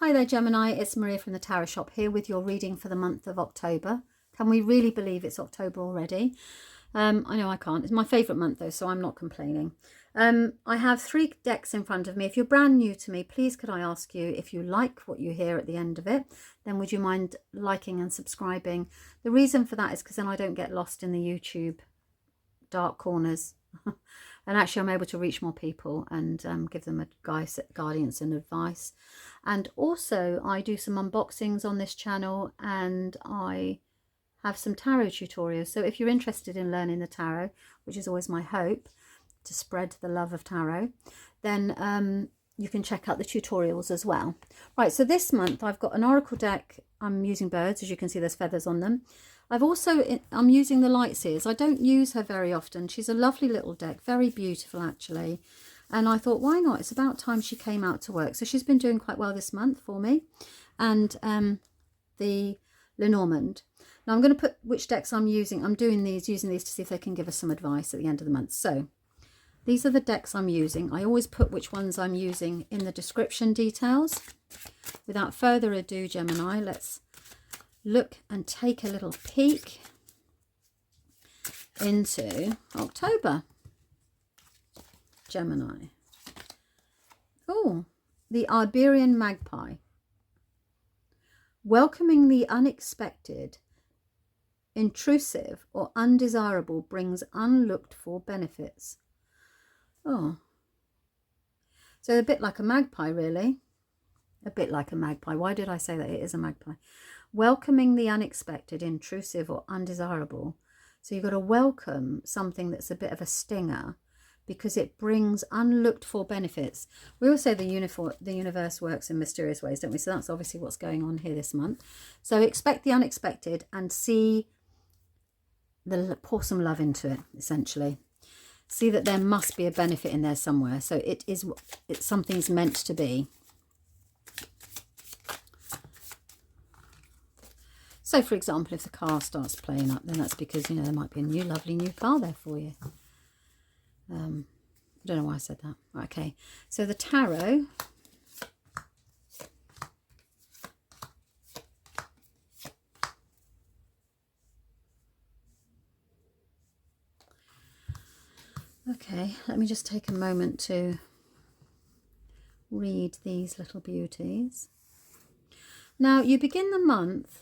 Hi there, Gemini. It's Maria from the Tarot Shop here with your reading for the month of October. Can we really believe it's October already? I know I can't. It's my favourite month though, so I'm not complaining. I have 3 decks in front of me. If you're brand new to me, please could I ask you, if you like what you hear at the end of it, then would you mind liking and subscribing? The reason for that is because then I don't get lost in the YouTube dark corners. And actually I'm able to reach more people and give them guidance and advice. And also I do some unboxings on this channel, and I have some tarot tutorials. So if you're interested in learning the tarot, which is always my hope, to spread the love of tarot, then you can check out the tutorials as well. Right, so this month I've got an oracle deck. I'm using birds. As you can see, there's feathers on them. I'm using the Light Seers. I don't use her very often. She's a lovely little deck, very beautiful actually. And I thought, why not? It's about time she came out to work. So she's been doing quite well this month for me. And the Lenormand. Now I'm going to put which decks I'm using. I'm using these to see if they can give us some advice at the end of the month. So these are the decks I'm using. I always put which ones I'm using in the description details. Without further ado, Gemini, let's look and take a little peek into October. Gemini. Oh, the Iberian magpie. Welcoming the unexpected, intrusive or undesirable brings unlooked for benefits. Oh, so a bit like a magpie, really. A bit like a magpie. Why did I say that? It is a magpie. Welcoming the unexpected, intrusive or undesirable. So you've got to welcome something that's a bit of a stinger because it brings unlooked for benefits. We all say the universe works in mysterious ways, don't we? So that's obviously what's going on here this month. So expect the unexpected and pour some love into it, essentially. See that there must be a benefit in there somewhere. So something's meant to be. So, for example, if the car starts playing up, then that's because, you know, there might be a lovely new car there for you. I don't know why I said that. Okay, so the tarot. Okay, let me just take a moment to read these little beauties. Now, you begin the month.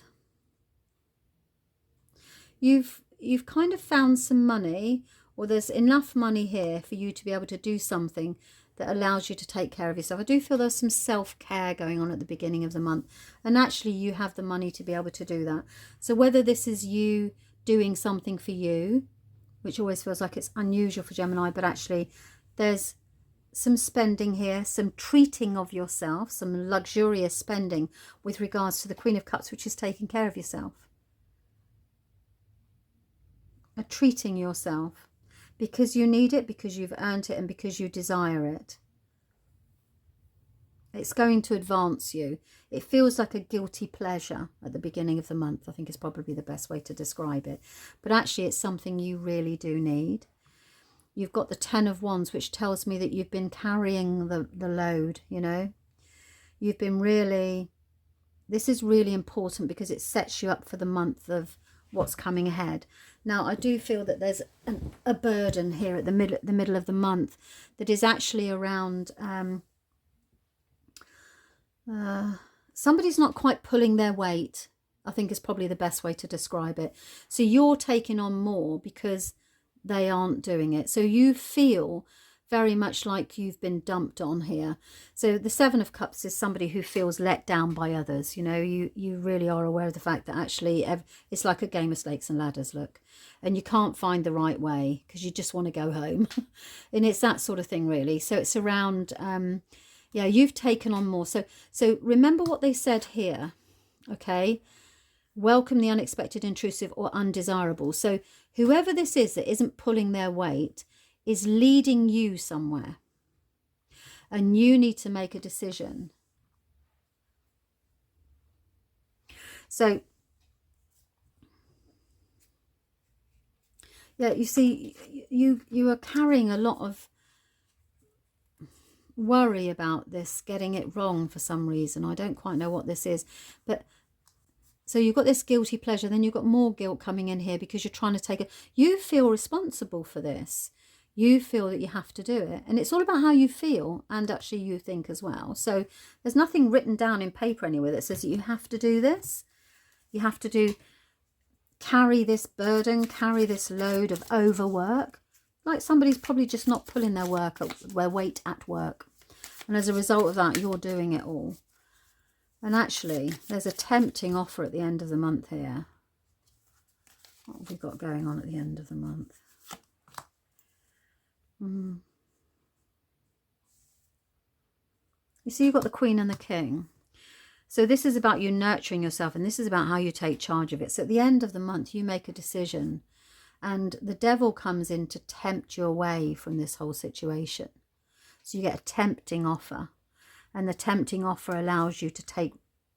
You've kind of found some money, or there's enough money here for you to be able to do something that allows you to take care of yourself. I do feel there's some self-care going on at the beginning of the month, and actually you have the money to be able to do that. So whether this is you doing something for you, which always feels like it's unusual for Gemini, but actually there's some spending here, some treating of yourself, some luxurious spending with regards to the Queen of Cups, which is taking care of yourself. Treating yourself because you need it, because you've earned it, and because you desire it. It's going to advance you. It feels like a guilty pleasure at the beginning of the month. I think is probably the best way to describe it. But actually it's something you really do need. You've got the 10 of Wands, which tells me that you've been carrying the load, you know. You've been this is really important because it sets you up for the month of what's coming ahead. Now, I do feel that there's a burden here at the middle of the month that is actually around somebody's not quite pulling their weight, I think is probably the best way to describe it. So you're taking on more because they aren't doing it. So you feel very much like you've been dumped on here. So the 7 of Cups is somebody who feels let down by others. You know, you really are aware of the fact that actually it's like a game of snakes and ladders, look. And you can't find the right way because you just want to go home. And it's that sort of thing, really. So it's around, yeah, you've taken on more. So remember what they said here, okay? Welcome the unexpected, intrusive or undesirable. So whoever this is that isn't pulling their weight is leading you somewhere, and you need to make a decision. So yeah, you see, you are carrying a lot of worry about this getting it wrong for some reason. I don't quite know what this is, but so you've got this guilty pleasure, then you've got more guilt coming in here because you're trying to take it. You feel responsible for this. You feel that you have to do it. And it's all about how you feel and actually you think as well. So there's nothing written down in paper anywhere that says that you have to do this. You have to carry this burden, carry this load of overwork. Like somebody's probably just not pulling their weight at work. And as a result of that, you're doing it all. And actually, there's a tempting offer at the end of the month here. What have we got going on at the end of the month? You see, you've got the Queen and the King. So this is about you nurturing yourself, and this is about how you take charge of it. So at the end of the month, you make a decision, and the devil comes in to tempt you away from this whole situation. So you get a tempting offer. And the tempting offer allows you to take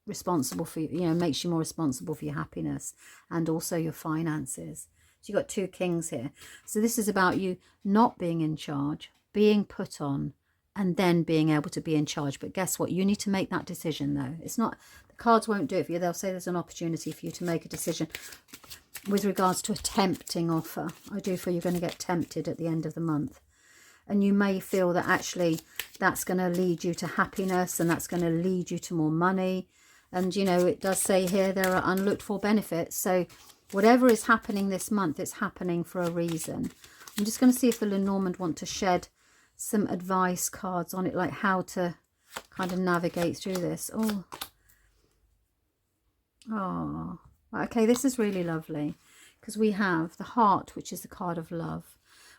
responsible for, makes you more responsible for your happiness and also your finances. So you've got two kings here. So this is about you not being in charge, being put on, and then being able to be in charge. But guess what? You need to make that decision though. It's not, the cards won't do it for you. They'll say there's an opportunity for you to make a decision with regards to a tempting offer. I do feel you're going to get tempted at the end of the month. And you may feel that actually that's going to lead you to happiness and that's going to lead you to more money. And, it does say here there are unlooked for benefits. So whatever is happening this month, it's happening for a reason. I'm just going to see if the Lenormand want to shed some advice cards on it, like how to kind of navigate through this. Oh, okay, this is really lovely because we have the Heart, which is the card of love.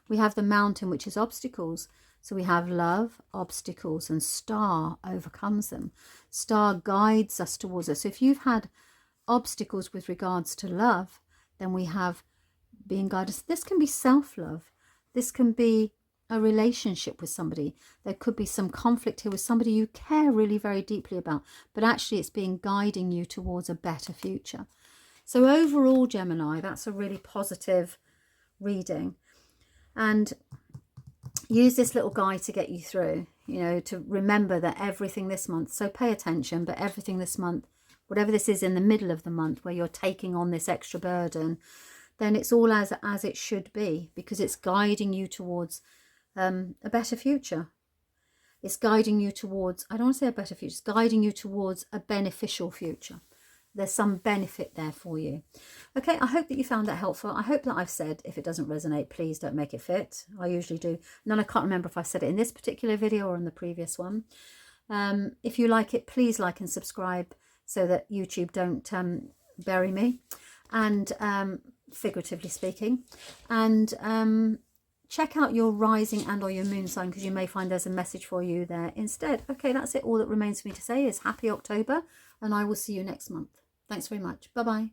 We have the Mountain, which is obstacles. So we have love, obstacles, and Star overcomes them. Star guides us towards us. So if you've had obstacles with regards to love, then we have being guided. This can be self-love. This can be a relationship with somebody. There could be some conflict here with somebody you care really very deeply about, but actually it's being guiding you towards a better future. So overall, Gemini, that's a really positive reading. And use this little guide to get you through, to remember that everything this month, so pay attention, but everything this month, whatever this is in the middle of the month where you're taking on this extra burden, then it's all as it should be, because it's guiding you towards a better future. It's guiding you towards, I don't want to say a better future, it's guiding you towards a beneficial future. There's some benefit there for you. Okay, I hope that you found that helpful. I hope that I've said, if it doesn't resonate, please don't make it fit. I usually do. And then I can't remember if I said it in this particular video or in the previous one. If you like it, please like and subscribe so that YouTube don't bury me, and figuratively speaking. And check out your rising and or your moon sign, because you may find there's a message for you there instead. Okay, that's it. All that remains for me to say is happy October, and I will see you next month. Thanks very much. Bye-bye.